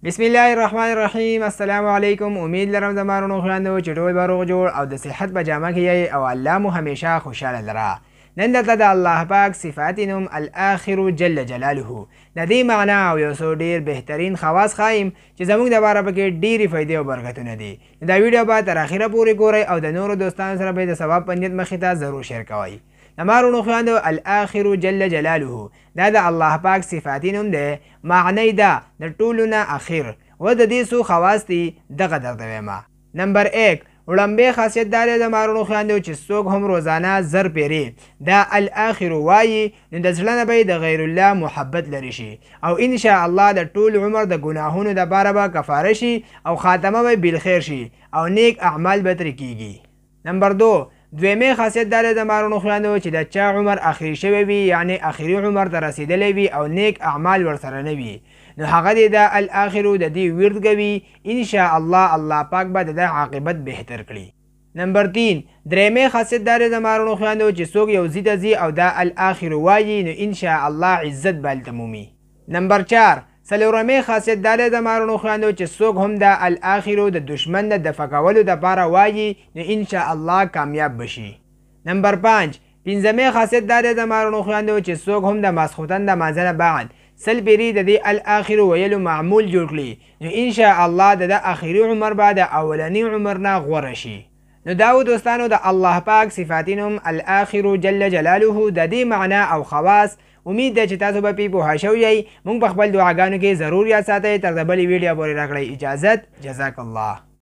بسم الله الرحمن الرحیم. السلام علیکم. امید لرم زمارونو خویندو چې ټول به روغ جوړ او د صحت په جامه کې یې او الله مو همیشه خوشحاله لره. نن درته د الله پاک صفات نوم الاخر جل جلاله د دې معنا او یو څو ډېر بهترین خواص ښایم چې زموږ دپاره پکې ډېرې فایدې او برکتونه دي. دا ویډیو به تر اخره پورې ګورئ او د نورو دوستانو سره به د ثواب په نیت مخې ته ضرور شیر کوئ. نمارونو خویندو الاخر جل جلاله دا د الله پاک صفاتی نوم دی. معنی دا د ټولو نه اخر و د دې څو خواص دي دغه درته ویمه. نمبر 1 وړاندې خاصیت دا دی د مارونو خویندو چې څوک هم روزانه زر پیري دا الاخر وایي نو د زړه نه به د غیر الله محبت لري شي او ان شاء الله د ټول عمر د ګناهونو دپاره به کفاره شي او خاتمه به بالخیر شي او نیک اعمال به ترې کیږي. نمبر 2 دویمه خاصیت دا د مارونو خویندو چې د چا عمر اخري شوی وي یعنی اخري عمر ته رسیدلی وي او نیک اعمال ورسره نه وي نو هغه دی د الاخر د دې ورد کوي ان شاء الله پاک به د عاقبت بهتر کړي. نمبر 3 درېمه خاصیت دا د مارونو خویندو چې څوک یو ځای ځي او دا الاخر وایي نو ان شاء الله عزت به هلته مومي. نمبر 4 څلورمه خاصیت دا د مارونو خویندو چې څوک هم د الاخر د دشمن د دفع کولو دپاره وایي نو ان شاء الله کامیاب بشي. نمبر 5 پنځمه خاصیت دا د مارونو خویندو چې څوک هم د ماسخوتن د مانځه نه بعد سل پیري د دې الاخر ویلو معمول جوړ کړي نو ان شاء الله د اخري عمر به د اولني عمر نه غوره شي. نو دا دوستانو د الله پاک صفاتی نوم الاخر جل جلاله د دې معنا او خواص امید ده چې تاسو به پې پوهه شوي. موږ په خپل دعاګانو کې ضرور یاد ساتئ. تر د بلې ویډیو پورې راکړئ اجازت. جزاک الله.